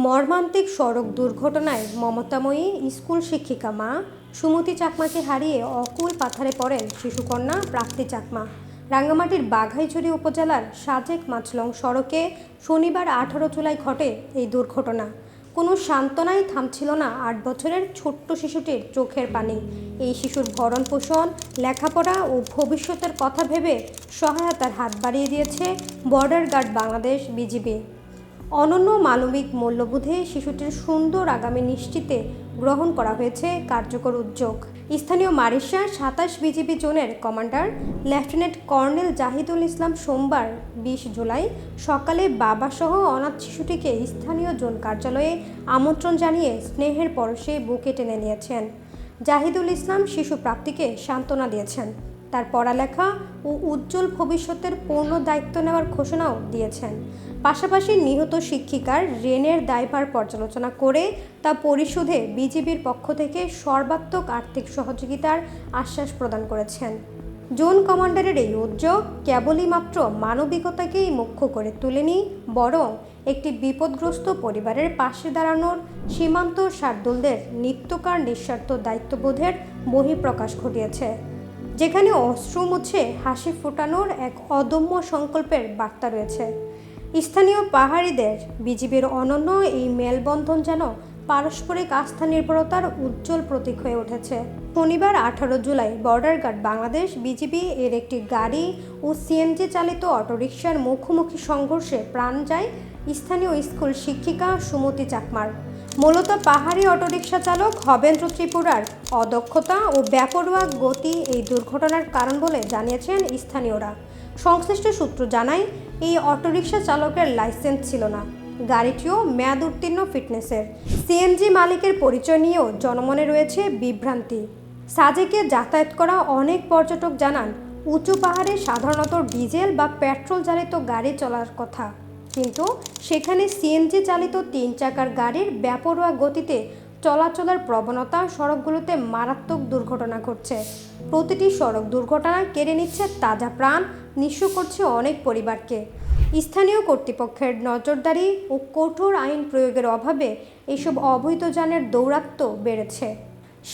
মর্মান্তিক সড়ক দুর্ঘটনায় মমতাময়ী স্কুল শিক্ষিকা মা সুমতি চাকমাকে হারিয়ে অকুল পাথারে পড়েন শিশুকন্যা প্রাপ্তি চাকমা। রাঙ্গামাটির বাঘাইছড়ি উপজেলার সাজেক মাছলং সড়কে শনিবার 18 জুলাই ঘটে এই দুর্ঘটনা। কোনো সান্ত্বনাই থামছিল না 8 বছরের ছোট্ট শিশুটির চোখের পানি। এই শিশুর ভরণ পোষণ, লেখাপড়া ও ভবিষ্যতের কথা ভেবে সহায়তার হাত বাড়িয়ে দিয়েছে বর্ডার গার্ড বাংলাদেশ বিজিবি। অনন্য মানবিক মূল্যবোধে শিশুটির সুন্দর আগামী নিশ্চিতে গ্রহণ করা হয়েছে কার্যকর উদ্যোগ। স্থানীয় মারিশা 27 বিজিবি জোনের কমান্ডার লেফটেন্যান্ট কর্নেল জাহিদুল ইসলাম সোমবার 20 জুলাই সকালে বাবাসহ অনাথ শিশুটিকে স্থানীয় জোন কার্যালয়ে আমন্ত্রণ জানিয়ে স্নেহের পরশে বুকে টেনে নিয়েছেন। জাহিদুল ইসলাম শিশু প্রাপ্তিকে সান্ত্বনা দিয়েছেন, তার পড়ালেখা ও উজ্জ্বল ভবিষ্যতের পূর্ণ দায়িত্ব নেওয়ার ঘোষণাও দিয়েছেন। পাশাপাশি নিহত শিক্ষিকার ঋণের দায়ভার পর্যালোচনা করে তা পরিশোধে বিজিবির পক্ষ থেকে সর্বাত্মক আর্থিক সহযোগিতার আশ্বাস প্রদান করেছেন। জোন কমান্ডারের এই উদ্যোগ কেবলই মাত্র মানবিকতাকেই মুখ্য করে তোলেনি, বরং একটি বিপদগ্রস্ত পরিবারের পাশে দাঁড়ানোর সীমান্ত শার্দুলদের নিত্যকার নিঃস্বার্থ দায়িত্ববোধের বহিঃপ্রকাশ ঘটিয়েছে, যেখানে অশ্রু মুছে হাসি ফোটানোর এক অদম্য সংকল্পের বার্তা রয়েছে। স্থানীয় পাহাড়িদের বিজিবির অনন্য এই মেলবন্ধন যেন পারস্পরিক আস্থা নির্ভরতার উজ্জ্বল প্রতীক হয়ে উঠেছে। শনিবার 18 July border guard Bangladesh BGB এর একটি গাড়ি ও সিএনজি চালিত অটোরিকশার মুখোমুখি সংঘর্ষে প্রাণ যায় স্থানীয় স্কুল শিক্ষিকা সুমতি চাকমার। মূলত পাহাড়ি অটোরিকশা চালক হবেন্দ্র ত্রিপুরার অদক্ষতা ও বেপরোয়া গতি এই দুর্ঘটনার কারণ বলে জানিয়েছেন স্থানীয়রা। সংশ্লিষ্ট সূত্র জানায়, এই অটোরিকশা চালকের লাইসেন্স ছিল না, গাড়িটিও মেয়াদ উত্তীর্ণ ফিটনেসের। সিএনজি মালিকের পরিচয় নিয়েও জনমনে রয়েছে বিভ্রান্তি। সাজেকে যাতায়াত করা অনেক পর্যটক জানান, উঁচু পাহাড়ে সাধারণত ডিজেল বা পেট্রোল চালিত গাড়ি চলার কথা, কিন্তু সেখানে সিএনজি চালিত 3 চাকার গাড়ির বেপরোয়া গতিতে চলাচলের প্রবণতা সড়কগুলোতে মারাত্মক দুর্ঘটনা ঘটছে। প্রতিটি সড়ক দুর্ঘটনা কেড়ে নিচ্ছে তাজা প্রাণ, নিঃস্ব করছে অনেক পরিবারকে। স্থানীয় কর্তৃপক্ষের নজরদারি ও কঠোর আইন প্রয়োগের অভাবে এইসব অবৈধ যানের দৌরাত্ম্য বেড়েছে।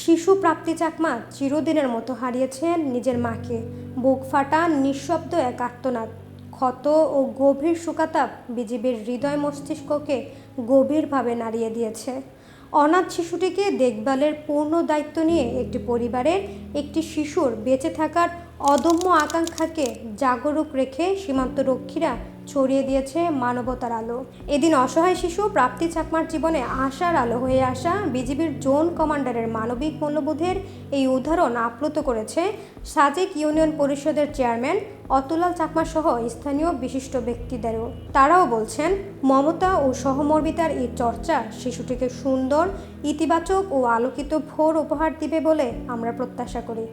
শিশু প্রাপ্তি চাকমা চিরদিনের মতো হারিয়েছেন নিজের মাকে। বুক ফাটা নিঃশব্দ এক আর্তনাদ, ক্ষত ও গভীর শোকাতাপ বিজিবির হৃদয় মস্তিষ্ককে গভীরভাবে নাড়িয়ে দিয়েছে। অনাথ শিশুটিকে দেখভালের পূর্ণ দায়িত্ব নিয়ে একটি পরিবারের একটি শিশুর বেঁচে থাকার অদম্য আকাঙ্ক্ষাকে জাগরুক রেখে সীমান্তরক্ষীরা ছড়িয়ে দিয়েছে মানবতার আলো। এদিন অসহায় শিশু প্রাপ্তি চাকমার জীবনে আশার আলো হয়ে আসা বিজিবির জোন কমান্ডারের মানবিক মূল্যবোধের এই উদাহরণ আপ্লুত করেছে সাজেক ইউনিয়ন পরিষদের চেয়ারম্যান অতুলাল চাকমা সহ স্থানীয় বিশিষ্ট ব্যক্তিদেরও। তারাও বলছেন, মমতা ও সহমর্মিতার এই চর্চা শিশুটিকে সুন্দর, ইতিবাচক ও আলোকিত ভোর উপহার দিবে বলে আমরা প্রত্যাশা করি।